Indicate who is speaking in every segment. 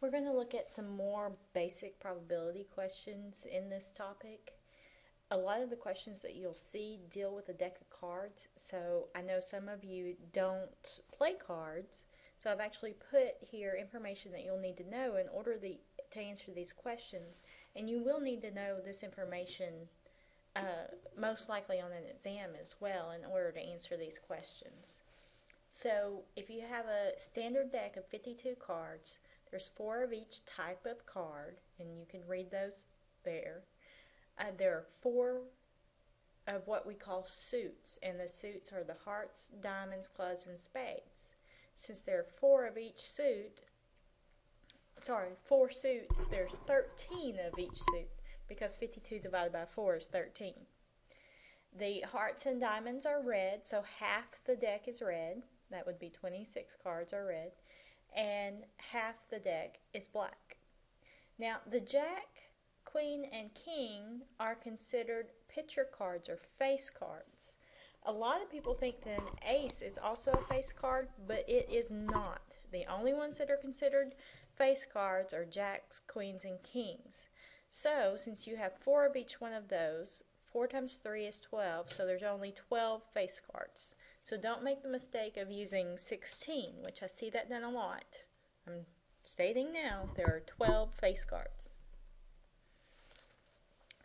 Speaker 1: We're going to look at some more basic probability questions in this topic. A lot of the questions that you'll see deal with a deck of cards, so I know some of you don't play cards, so I've actually put here information that you'll need to know in order to answer these questions, and you will need to know this information most likely on an exam as well in order to answer these questions. So if you have a standard deck of 52 cards, there's 4 of each type of card, and you can read those there. There are 4 of what we call suits, and the suits are the hearts, diamonds, clubs, and spades. Since there are 4 suits, there's 13 of each suit, because 52 divided by 4 is 13. The hearts and diamonds are red, so half the deck is red. That would be 26 cards are red. And half the deck is black. Now, the jack, queen, and king are considered picture cards or face cards. A lot of people think that an ace is also a face card, but it is not. The only ones that are considered face cards are jacks, queens, and kings. So, since you have 4 of each one of those, 4 times 3 is 12, so there's only 12 face cards. So don't make the mistake of using 16, which I see that done a lot. I'm stating now there are 12 face cards.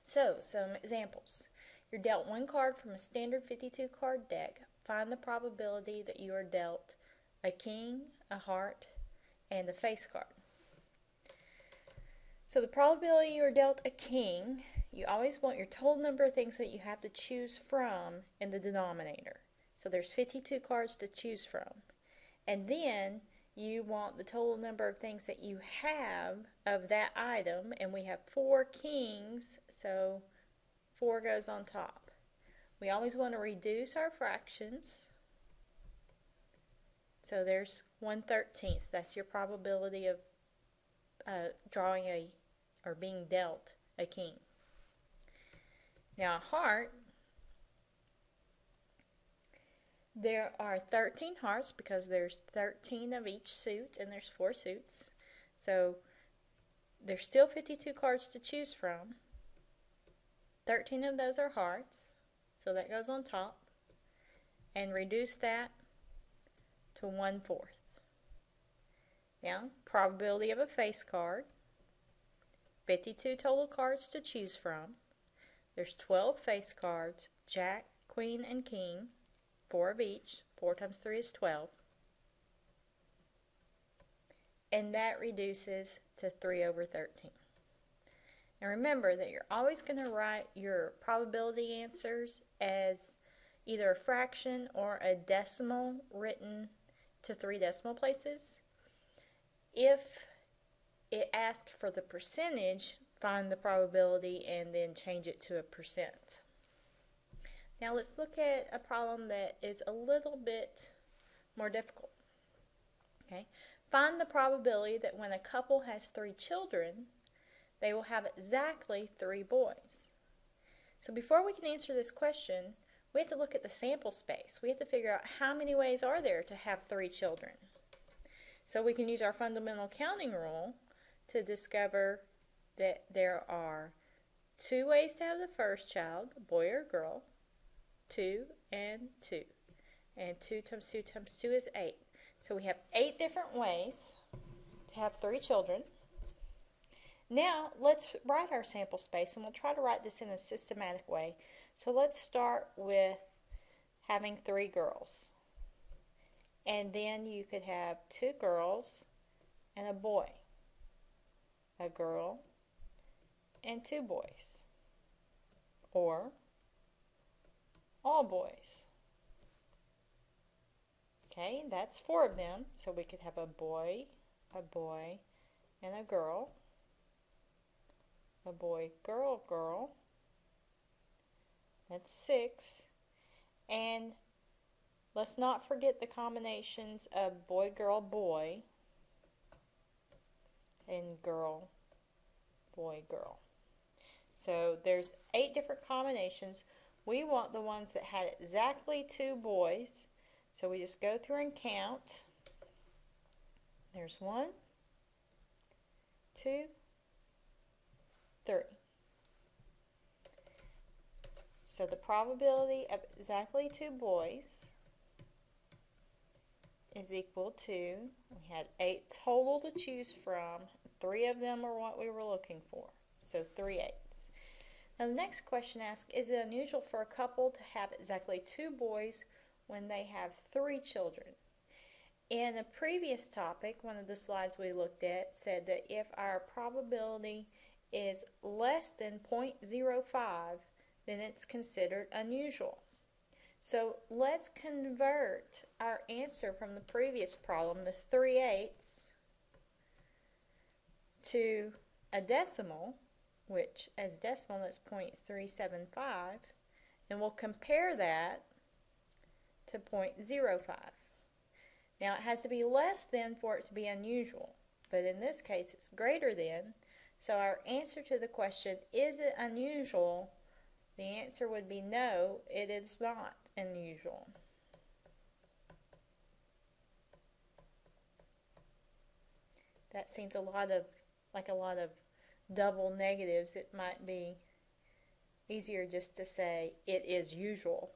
Speaker 1: So, some examples. You're dealt 1 card from a standard 52 card deck. Find the probability that you are dealt a king, a heart, and a face card. So the probability you are dealt a king, you always want your total number of things that you have to choose from in the denominator. So there's 52 cards to choose from. And then you want the total number of things that you have of that item, and we have 4 kings, so 4 goes on top. We always want to reduce our fractions. So there's 1/13. That's your probability of drawing or being dealt a king. Now a heart, there are 13 hearts because there's 13 of each suit and there's 4 suits. So there's still 52 cards to choose from. 13 of those are hearts, so that goes on top. And reduce that to 1/4. Now, probability of a face card. 52 total cards to choose from. There's 12 face cards, jack, queen, and king. 4 of each. 4 times 3 is 12. And that reduces to 3/13. And remember that you're always going to write your probability answers as either a fraction or a decimal written to 3 decimal places. If it asks for the percentage, find the probability and then change it to a percent. Now let's look at a problem that is a little bit more difficult. Okay? Find the probability that when a couple has 3 children, they will have exactly 3 boys. So before we can answer this question, we have to look at the sample space. We have to figure out how many ways are there to have 3 children. So we can use our fundamental counting rule to discover that there are 2 ways to have the first child, a boy or a girl, 2 and 2. And 2 times 2 times 2 is 8. So we have 8 different ways to have 3 children. Now let's write our sample space, and we'll try to write this in a systematic way. So let's start with having 3 girls. And then you could have 2 girls and a boy. A girl and 2 boys. Or all boys. Okay, that's 4 of them. So we could have a boy, and a girl. A boy, girl, girl. That's 6. And let's not forget the combinations of boy, girl, boy, and girl, boy, girl. So there's 8 different combinations. We want the ones that had exactly 2 boys. So we just go through and count. There's 1, 2, 3. So the probability of exactly 2 boys is equal to, we had 8 total to choose from, 3 of them are what we were looking for, so 3/8. Now the next question asks, is it unusual for a couple to have exactly 2 boys when they have 3 children? In a previous topic, one of the slides we looked at said that if our probability is less than 0.05, then it's considered unusual. So let's convert our answer from the previous problem, the 3/8, to a decimal, which as decimal is 0.375, and we'll compare that to 0.05. Now it has to be less than for it to be unusual, but in this case it's greater than, so our answer to the question, is it unusual? The answer would be no, it is not unusual. That seems like a lot of double negatives. It might be easier just to say it is usual.